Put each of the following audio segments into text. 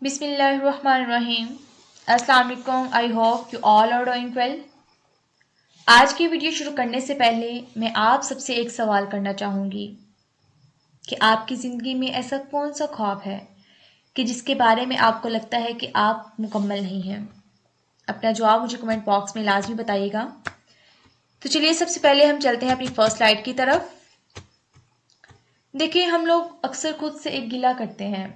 बिस्मिल्लाहिर्रहमानिर्रहीम। अस्सलाम वालेकुम। I hope you all are doing well. आज की वीडियो शुरू करने से पहले मैं आप सबसे एक सवाल करना चाहूँगी कि आपकी ज़िंदगी में ऐसा कौन सा ख्वाब है कि जिसके बारे में आपको लगता है कि आप मुकम्मल नहीं हैं। अपना जवाब मुझे कमेंट बॉक्स में लाजमी बताइएगा। तो चलिए सबसे पहले हम चलते हैं अपनी फर्स्ट स्लाइड की तरफ। देखिए, हम लोग अक्सर खुद से एक गिला करते हैं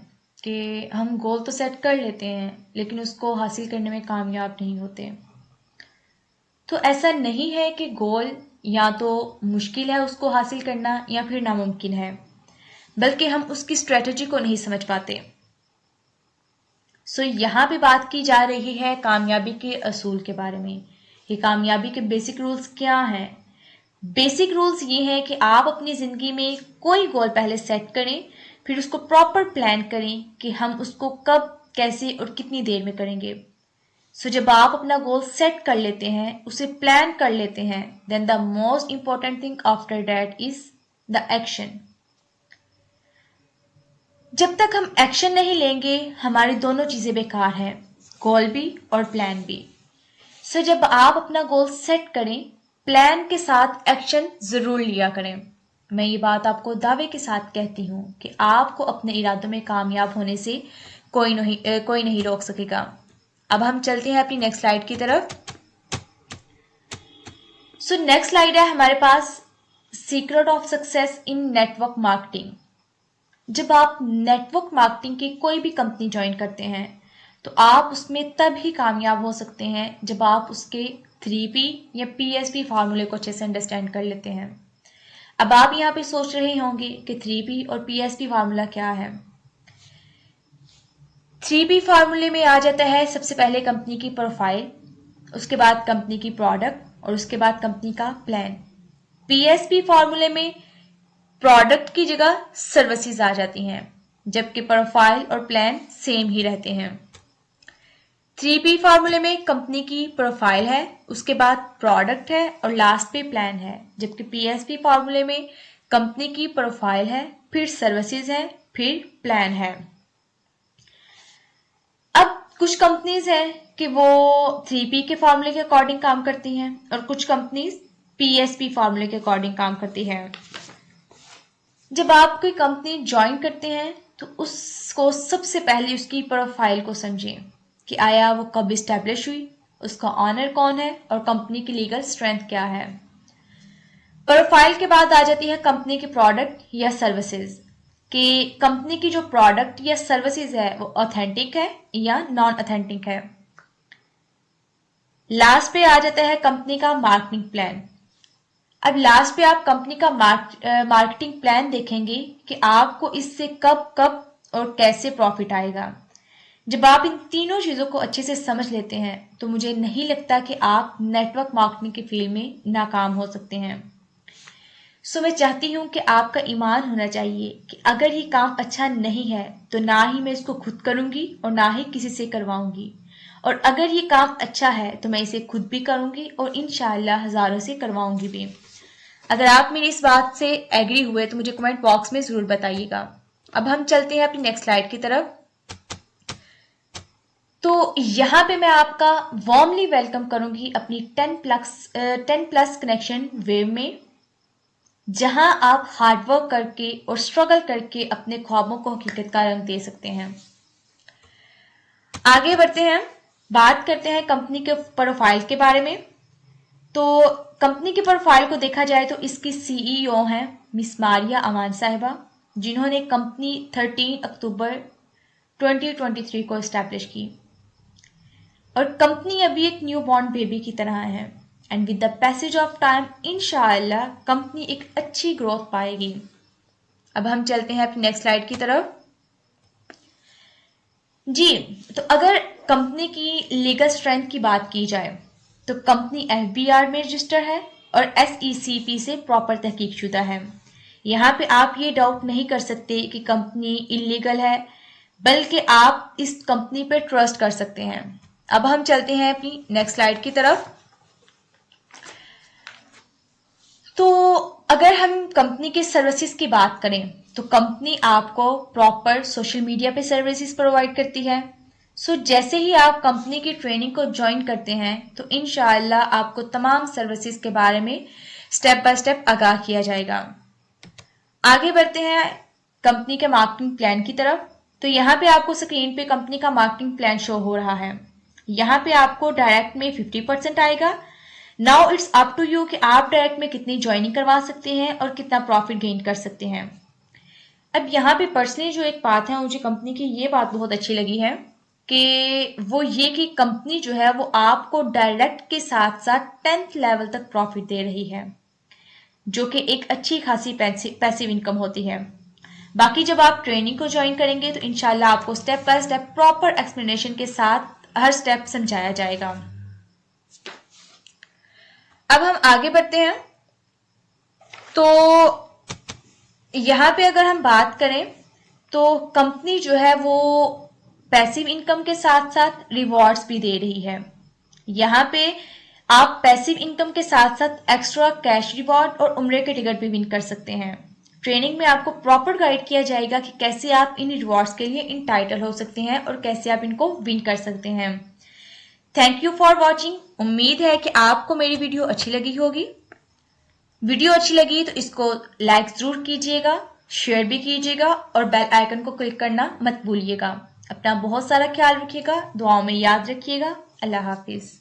कि हम गोल तो सेट कर लेते हैं लेकिन उसको हासिल करने में कामयाब नहीं होते। तो ऐसा नहीं है कि गोल या तो मुश्किल है उसको हासिल करना या फिर नामुमकिन है, बल्कि हम उसकी स्ट्रेटजी को नहीं समझ पाते। यहाँ पे बात की जा रही है कामयाबी के असूल के बारे में। ये कामयाबी के बेसिक रूल्स क्या हैं? बेसिक रूल्स ये हैं कि आप अपनी ज़िंदगी में कोई गोल पहले सेट करें, फिर उसको प्रॉपर प्लान करें कि हम उसको कब, कैसे और कितनी देर में करेंगे। जब आप अपना गोल सेट कर लेते हैं, उसे प्लान कर लेते हैं, then the most important thing after that is the action. जब तक हम एक्शन नहीं लेंगे, हमारी दोनों चीज़ें बेकार हैं, गोल भी और प्लान भी। जब आप अपना गोल सेट करें, प्लान के साथ एक्शन ज़रूर लिया करें। मैं ये बात आपको दावे के साथ कहती हूँ कि आपको अपने इरादों में कामयाब होने से कोई नहीं रोक सकेगा। अब हम चलते हैं अपनी नेक्स्ट स्लाइड की तरफ। नेक्स्ट स्लाइड है हमारे पास secret of success in network marketing. जब आप नेटवर्क मार्केटिंग की कोई भी कंपनी ज्वाइन करते हैं तो आप उसमें तब ही कामयाब हो सकते हैं जब आप उसके 3P या PSP फार्मूले को अच्छे से अंडरस्टैंड कर लेते हैं। अब आप यहाँ पे सोच रहे होंगे कि 3P और PSP फार्मूला क्या है। 3P फार्मूले में आ जाता है सबसे पहले कंपनी की प्रोफाइल, उसके बाद कंपनी की प्रोडक्ट और उसके बाद कंपनी का प्लान। PSP फार्मूले में प्रोडक्ट की जगह सर्विसेज आ जाती हैं, जबकि प्रोफाइल और प्लान सेम ही रहते हैं। 3P फार्मूले में कंपनी की प्रोफाइल है, उसके बाद प्रोडक्ट है और लास्ट पे प्लान है, जबकि PSP फार्मूले में कंपनी की प्रोफाइल है, फिर सर्विसेज है, फिर प्लान है। अब कुछ कंपनीज हैं कि वो 3P के फार्मूले के अकॉर्डिंग काम करती हैं और कुछ कंपनीज PSP फार्मूले के अकॉर्डिंग काम करती हैं। जब आप कोई कंपनी ज्वाइन करते हैं तो उसको सबसे पहले उसकी प्रोफाइल को समझें कि आया वो कब इस्टेब्लिश हुई, उसका ऑनर कौन है और कंपनी की लीगल स्ट्रेंथ क्या है। प्रोफाइल के बाद आ जाती है कंपनी की प्रोडक्ट या सर्विसेज, कि कंपनी की जो प्रोडक्ट या सर्विसेज है वो ऑथेंटिक है या नॉन ऑथेंटिक है। लास्ट पे आ जाता है कंपनी का मार्केटिंग प्लान। अब लास्ट पे आप कंपनी का मार्केटिंग प्लान देखेंगे कि आपको इससे कब कब और कैसे प्रॉफिट आएगा। जब आप इन तीनों चीज़ों को अच्छे से समझ लेते हैं तो मुझे नहीं लगता कि आप नेटवर्क मार्केटिंग की फील्ड में नाकाम हो सकते हैं। मैं चाहती हूं कि आपका ईमान होना चाहिए कि अगर ये काम अच्छा नहीं है तो ना ही मैं इसको खुद करूंगी और ना ही किसी से करवाऊंगी, और अगर ये काम अच्छा है तो मैं इसे खुद भी करूंगी और इंशाअल्लाह हज़ारों से करवाऊंगी भी। अगर आप मेरी इस बात से एग्री हुए तो मुझे कमेंट बॉक्स में ज़रूर बताइएगा। अब हम चलते हैं अपनी नेक्स्ट स्लाइड की तरफ। तो यहाँ पे मैं आपका वार्मली वेलकम करूंगी अपनी 10 प्लस कनेक्शन वेव में, जहां आप हार्डवर्क करके और स्ट्रगल करके अपने ख्वाबों को हकीकत का रंग दे सकते हैं। आगे बढ़ते हैं, बात करते हैं कंपनी के प्रोफाइल के बारे में। तो कंपनी की प्रोफाइल को देखा जाए तो इसकी CEO हैं मिस मारिया अमान साहिबा, जिन्होंने कंपनी 13 अक्टूबर 2023 को इस्टेब्लिश की, और कंपनी अभी एक न्यू बॉर्न बेबी की तरह है। And with the passage of time इंशाअल्लाह कंपनी एक अच्छी ग्रोथ पाएगी। अब हम चलते हैं अपनी नेक्स्ट स्लाइड की तरफ। जी, तो अगर कंपनी की लीगल स्ट्रेंथ की बात की जाए तो कंपनी FBR में रजिस्टर है और SECP से प्रॉपर तहकीक शुदा है। यहाँ पे आप ये डाउट नहीं कर सकते कि कंपनी इलीगल है, बल्कि आप इस कंपनी पे ट्रस्ट कर सकते हैं। अब हम चलते हैं अपनी नेक्स्ट स्लाइड की तरफ। तो अगर हम कंपनी के सर्विसेज की बात करें तो कंपनी आपको प्रॉपर सोशल मीडिया पे सर्विसेज प्रोवाइड करती है। सो जैसे ही आप कंपनी की ट्रेनिंग को ज्वाइन करते हैं तो इंशाअल्लाह आपको तमाम सर्विसेज के बारे में स्टेप बाय स्टेप आगाह किया जाएगा। आगे बढ़ते हैं कंपनी के मार्केटिंग प्लान की तरफ। तो यहाँ पे आपको स्क्रीन पे कंपनी का मार्केटिंग प्लान शो हो रहा है। यहाँ पे आपको डायरेक्ट में 50% आएगा। Now it's up to you कि आप डायरेक्ट में कितनी ज्वाइनिंग करवा सकते हैं और कितना प्रॉफिट गेन कर सकते हैं। अब यहाँ पे पर्सनली जो एक बात है, मुझे कंपनी की ये बात बहुत अच्छी लगी है कि वो ये कि कंपनी जो है वो आपको डायरेक्ट के साथ साथ 10th लेवल तक प्रॉफिट दे रही है, जो कि एक अच्छी खासी पैसिव इनकम होती है। बाकी जब आप ट्रेनिंग को ज्वाइन करेंगे तो इंशाल्लाह आपको step by step proper explanation के साथ हर स्टेप समझाया जाएगा। अब हम आगे बढ़ते हैं। तो यहाँ पे अगर हम बात करें तो कंपनी जो है वो पैसिव इनकम के साथ साथ रिवॉर्ड्स भी दे रही है। यहाँ पे आप पैसिव इनकम के साथ साथ एक्स्ट्रा कैश रिवॉर्ड और उम्रे के टिकट भी विन कर सकते हैं। ट्रेनिंग में आपको प्रॉपर गाइड किया जाएगा कि कैसे आप इन रिवॉर्ड्स के लिए इंटाइटल हो सकते हैं और कैसे आप इनको विन कर सकते हैं। Thank you for watching. उम्मीद है कि आपको मेरी वीडियो अच्छी लगी होगी। वीडियो अच्छी लगी तो इसको लाइक जरूर कीजिएगा, शेयर भी कीजिएगा और बेल आइकन को क्लिक करना मत भूलिएगा। अपना बहुत सारा ख्याल रखिएगा, दुआओं में याद रखिएगा। अल्लाह हाफिज।